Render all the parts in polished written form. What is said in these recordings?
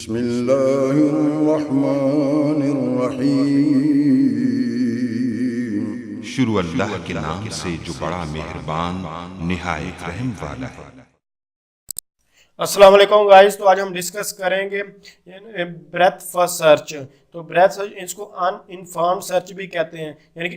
बिस्मिल्लाहिर्रहमानिर्रहीम। शुरू अल्लाह के नाम से जो बड़ा मेहरबान निहायत रहम वाला है। अस्सलाम वालेकुम गाइस। तो आज हम डिस्कस करेंगे ब्रेथ फर्स्ट सर्च। तो ब्रेथ सर्च इसको अनइनफॉर्म्ड सर्च भी कहते हैं, यानी कि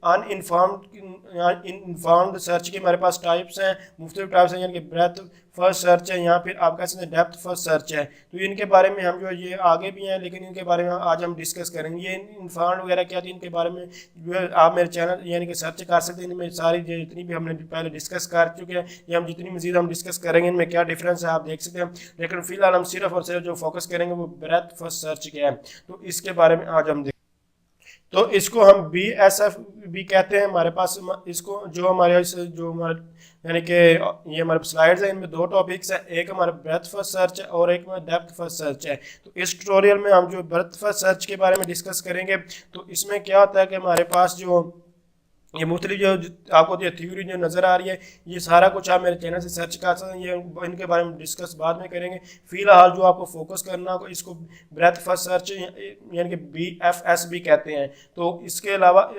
अनइनफॉर्म्ड सर्च के हमारे पास टाइप्स हैं, मुख्तलिफ टाइप्स हैं, यानी कि ब्रेथ फर्स्ट सर्च है, यहाँ फिर आप कह सकते हैं डेप्थ फर्स्ट सर्च है। तो इनके बारे में हम जो ये आगे भी हैं, लेकिन इनके बारे में आज हम डिस्कस करेंगे। ये इनफॉर्म्ड वगैरह क्या थी, इनके बारे में जो है आप मेरे चैनल यानी कि सर्च कर सकते हैं। इनमें सारी जितनी भी हमने पहले डिस्कस कर चुके हैं या हम जितनी मजीद हम डिस्कस करेंगे इनमें क्या डिफरेंस है आप देख सकते हैं। लेकिन फिलहाल हम सिर्फ और सिर्फ जो फोकस करेंगे वो ब्रेथ फर्स्ट सर्च क्या है, तो इसके बारे में आज हम देखें। तो इसको हम BSF भी कहते हैं। हमारे पास इसको जो हमारे यानी कि ये हमारे स्लाइड्स हैं, इनमें दो टॉपिक्स हैं, एक हमारा ब्रेथ फर्स्ट सर्च है और एक हमारा डेप्थ फर्स्ट सर्च है। तो इस ट्यूटोरियल में हम जो ब्रेथ फर्स्ट सर्च के बारे में डिस्कस करेंगे, तो इसमें क्या होता है कि हमारे पास जो ये मुख्तलिफ जो आपको जो थ्योरी जो नज़र आ रही है, ये सारा कुछ आप मेरे चैनल से सर्च कर सकते हैं। ये इनके बारे में डिस्कस बाद में करेंगे। फिलहाल जो आपको फोकस करना हो इसको ब्रेथ फर्स्ट सर्च यानी कि BFS भी कहते हैं। तो इसके अलावा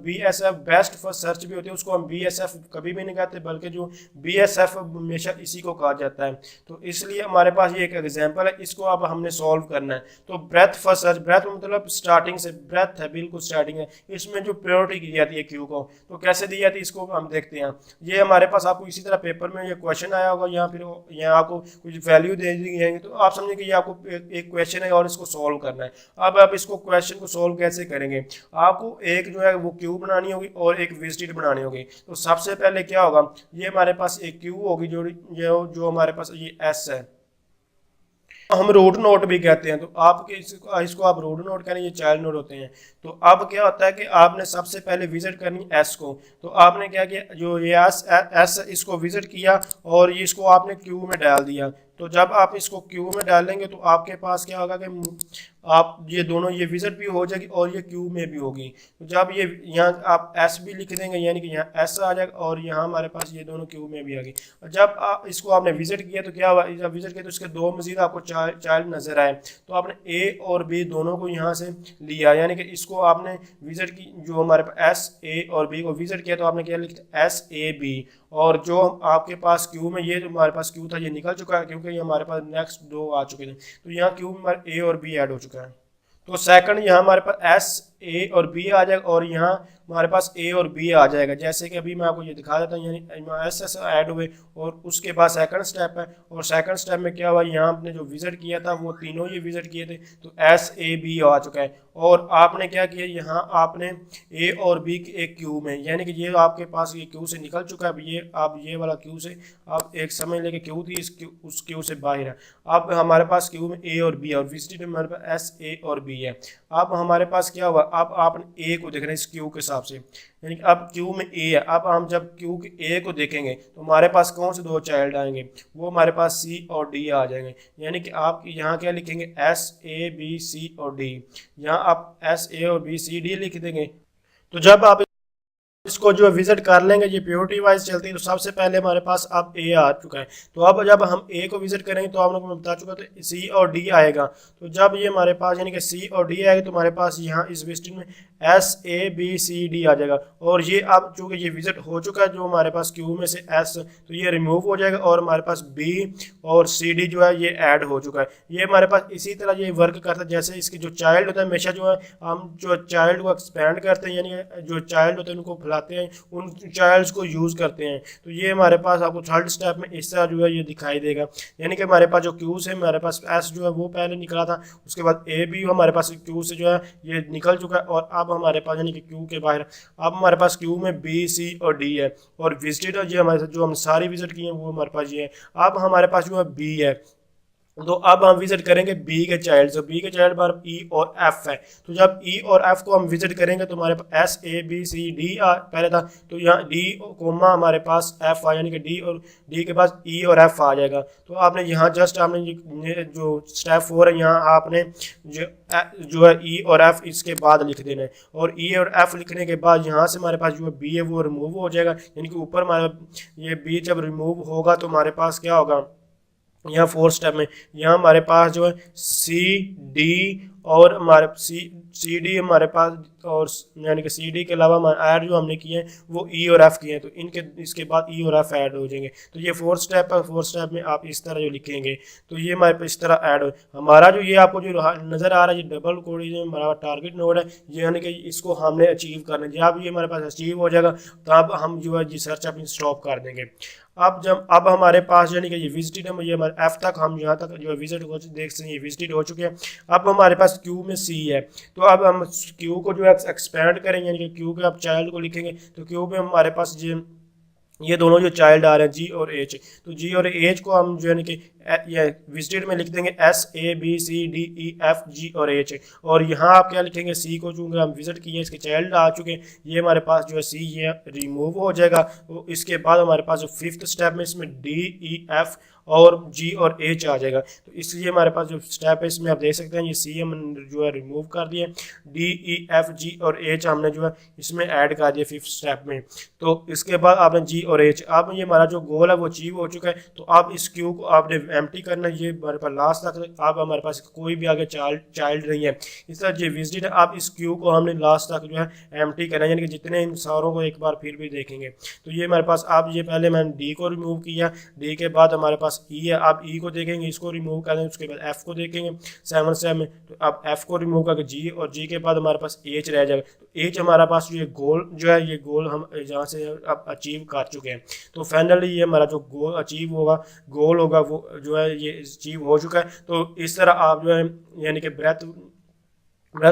BSF बेस्ट फर्स्ट सर्च भी होती है, उसको हम BSF कभी भी नहीं कहते, बल्कि जो BSF हमेशा इसी को कहा जाता है। तो इसलिए हमारे पास ये एक एग्जाम्पल है, इसको अब हमने सॉल्व करना है। तो ब्रेथ फर्स्ट सर्च, ब्रेथ मतलब स्टार्टिंग से, ब्रेथ है बिल्कुल स्टार्टिंग है, इसमें जो प्रायोरिटी की जाती है क्यू को, तो कैसे दी जाती है इसको हम देखते हैं। ये हमारे पास आपको इसी तरह पेपर में ये क्वेश्चन आया होगा, यहाँ फिर यहाँ आपको कुछ वैल्यू दे दी जाएंगे, तो आप समझें कि ये आपको एक क्वेश्चन है और इसको सॉल्व करना है। अब आप इसको क्वेश्चन को सॉल्व कैसे करेंगे, आपको एक जो है वो क्यू बनानी होगी और एक विजिटेड बनानी होगी। तो सबसे पहले क्या होगा, ये हमारे पास एक क्यू होगी जो हमारे पास ये S है, हम रूट नोट भी कहते हैं। तो आपके इसको आप रूट नोट करें, ये चाइल्ड नोट होते हैं। तो अब क्या होता है कि आपने सबसे पहले विजिट करनी S को, तो आपने क्या किया, जो ये S इसको विजिट किया और ये इसको आपने क्यू में डाल दिया। तो जब आप इसको क्यू में डालेंगे तो आपके पास क्या होगा कि आप ये दोनों ये विजिट भी हो जाएगी और ये क्यू में भी होगी। तो जब ये यहाँ आप S भी लिख देंगे, यानी कि यहाँ S आ जाएगा और यहाँ हमारे पास ये दोनों क्यू में भी आ गई। और जब आप इसको आपने विजिट किया तो क्या हुआ, जब विजिट किया तो इसके दो मजीद आपको चाइल्ड नजर आए, तो आपने A और B दोनों को यहाँ से लिया, यानी कि इसको आपने विजिट की, जो हमारे पास S A और B को विजिट किया तो आपने क्या लिखा SAB, और जो आपके पास क्यू में ये जो हमारे पास क्यू था ये निकल चुका है, क्योंकि ये हमारे पास नेक्स्ट दो आ चुके थे। तो यहाँ क्यू में हमारे A और B ऐड हो चुका है। तो सेकंड यहाँ हमारे पास S A और B आ जाएगा और यहाँ हमारे पास A और B आ जाएगा। जैसे कि अभी मैं आपको ये दिखा देता हूँ, यानी SS ऐड हुए और उसके बाद सेकंड स्टेप है, और सेकंड स्टेप में क्या हुआ, यहाँ आपने जो विजिट किया था वो तीनों ये विजिट किए थे, तो SAB आ चुका है। और आपने क्या किया, यहाँ आपने A और B के एक क्यू में, यानी कि ये आपके पास ये क्यू से निकल चुका है। अब ये आप ये वाला क्यू से आप एक समझ लेके क्यू थी, उस क्यू से बाहर है। अब हमारे पास क्यू में A और B और विजिट में हमारे पास SA और B है। अब हमारे पास क्या हुआ, अब आपने A को देखना है इस क्यू के हिसाब से, यानी कि अब क्यू में A है। अब हम जब क्यू के A को देखेंगे तो हमारे पास कौन से दो चाइल्ड आएंगे, वो हमारे पास C और D आ जाएंगे। यानी कि आप यहाँ क्या लिखेंगे, SABC और D, यहाँ आप SA और BCD लिख देंगे। तो जब आप इसको जो विजिट कर लेंगे, ये प्योरिटी वाइज चलती है, तो सबसे पहले हमारे पास अब A आ चुका है। तो अब जब हम A को विजिट करेंगे तो आप लोगों को बता चुका, तो C और D आएगा। तो जब ये हमारे पास यानी कि C और D आएगा तो हमारे पास यहाँ इस विजिट में SABCD आ जाएगा। और ये अब चूँकि ये विजिट हो चुका है जो हमारे पास क्यू में से S, तो ये रिमूव हो जाएगा और हमारे पास B और CD जो है ये ऐड हो चुका है। ये हमारे पास इसी तरह ये वर्क करता है, जैसे इसके जो चाइल्ड होता है हमेशा जो है हम जो चाइल्ड को एक्सपेंड करते हैं, यानी जो चाइल्ड होते हैं उनको फैलाते हैं, उन चाइल्ड्स को यूज़ करते हैं। तो ये हमारे पास आपको थर्ड स्टेप में इस तरह जो है ये दिखाई देगा, यानी कि हमारे पास जो क्यू से हमारे पास S जो है वो पहले निकला था, उसके बाद AB हमारे पास क्यू से जो है ये निकल चुका है, और अब हमारे पास यानी कि क्यू के बाहर अब हमारे पास क्यू में B C और D है, और विजिटेड जो हमारे जो हम सारी विजिट किए हैं वो हमारे पास ये है। अब हमारे पास जो है B है, तो अब हम विजिट करेंगे B के चाइल्ड, तो B के चाइल्ड पर E और F है। तो जब E और F को हम विजिट करेंगे तो हमारे पास SABCD पहले था, तो यहाँ D कोमा हमारे पास F आ, यानी कि D और D के पास E और F आ जाएगा। तो आपने यहाँ जस्ट आपने जो स्टेप 4 है, यहाँ आपने जो है E और F इसके बाद लिख देना है, और E और F लिखने के बाद यहाँ से हमारे पास जो है B है वो रिमूव हो जाएगा, यानी कि ऊपर हमारा ये B जब रिमूव होगा तो हमारे पास क्या होगा, यहाँ 4 स्टेप में यहाँ हमारे पास जो है सी डी और हमारे सी डी हमारे पास, और यानी कि सी डी के अलावा हमारे ऐड जो हमने किए हैं वो ई और एफ किए हैं, तो इनके इसके बाद ई और एफ ऐड हो जाएंगे। तो ये 4 स्टेप है, 4 स्टेप में आप इस तरह जो लिखेंगे तो ये हमारे पास इस तरह ऐड हो। हमारा जो ये आपको जो नज़र आ रहा है ये डबल कोड, ये हमारा टारगेट नोड है, ये यानी कि इसको हमने अचीव करना है। जब ये हमारे पास अचीव हो जाएगा तब हम जो है जी सर्च अपनी स्टॉप कर देंगे। अब हमारे पास यानी कि ये विजिटेड है, ये हमारे एफ तक हम यहाँ तक जो है विजिट हो देख सकते हैं, ये विजिटेड हो चुके हैं। अब हमारे पास क्यू में सी है, तो अब हम क्यू को जो है एक्सपेंड करेंगे, यानी कि क्यू के आप चाइल्ड को लिखेंगे तो क्यू में हमारे पास ये दोनों जो चाइल्ड आ रहे हैं जी और एच, तो जी और एच को हम जो है कि ये विजिटेड में लिख देंगे S A B C D E F G और एच, और यहाँ आप क्या लिखेंगे सी को, चूँकि हम विजिट किए इसके चाइल्ड आ चुके हैं, ये हमारे पास जो है सी ये रिमूव हो जाएगा। तो इसके बाद हमारे पास जो 5th स्टेप में इसमें डी ई एफ और जी और एच आ जाएगा। तो इसलिए हमारे पास जो स्टेप है इसमें आप देख सकते हैं ये सी हम जो है रिमूव कर दिए, डी ई एफ जी और एच हमने जो है इसमें ऐड कर दिया 5th स्टेप में। तो इसके बाद आपने जी और एच, अब ये हमारा जो गोल है वो अचीव हो चुका है। तो अब इस क्यू को आपने एम्प्टी करना है, ये हमारे पास लास्ट तक, अब हमारे पास कोई भी आगे चाइल्ड नहीं है। इस तरह जो विजिटेड है, अब इस क्यू को हमने लास्ट तक जो है एम्प्टी करना है, यानी कि जितने इन सारों को एक बार फिर भी देखेंगे। तो ये हमारे पास, अब ये पहले मैंने डी को रिमूव किया, डी के बाद हमारे पास ई है, आप ई को देखेंगे, इसको रिमूव करें, उसके बाद एफ को देखेंगे 7 स्टेप में, तो अब एफ को रिमूव करके जी, और जी के बाद हमारे पास एच रह जाएगा। तो एच हमारा पास ये गोल जो है, ये गोल हम जहाँ से अब अचीव कर चुके हैं। तो फाइनली ये हमारा जो गोल अचीव होगा, गोल होगा, वो जो है ये अचीव हो चुका है। तो इस तरह आप जो है यानी कि ब्रेथ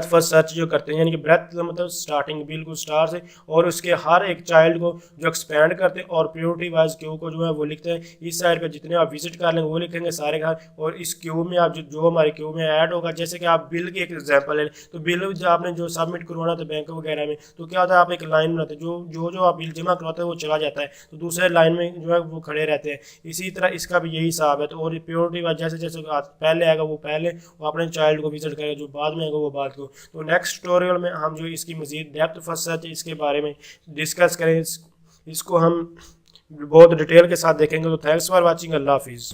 फर्स्ट सर्च जो करते हैं, यानी कि ब्रेथ मतलब स्टार्टिंग बिल्कुल स्टार से, और उसके हर एक चाइल्ड को जो एक्सपेंड करते हैं और प्योरिटी वाइज क्यू को जो है वो लिखते हैं। इस साइड पे जितने आप विजिट कर लेंगे वो लिखेंगे सारे घर, और इस क्यू में आप जो हमारे क्यू में ऐड होगा, जैसे कि आप बिल की एक एग्जांपल ले, तो बिल जो आपने जो सबमिट करवाना था बैंक वगैरह में, तो क्या होता है आप एक लाइन बनाते हैं, जो आप बिल जमा करवाते हैं वो चला जाता है, तो दूसरे लाइन में जो है वो खड़े रहते हैं। इसी तरह इसका भी यही हिसाब है। तो और प्योरिटी वाइज जैसे जैसे पहले आएगा वो पहले, वो अपने चाइल्ड को विजिट करेगा, जो बाद में आएगा वो बाद को। तो नेक्स्ट ट्यूटोरियल में हम जो इसकी मजीद डेप्थ फर्स्ट सर्च इसके बारे में डिस्कस करें, इसको हम बहुत डिटेल के साथ देखेंगे। तो थैंक्स फॉर वाचिंग, अल्लाह हाफिज़।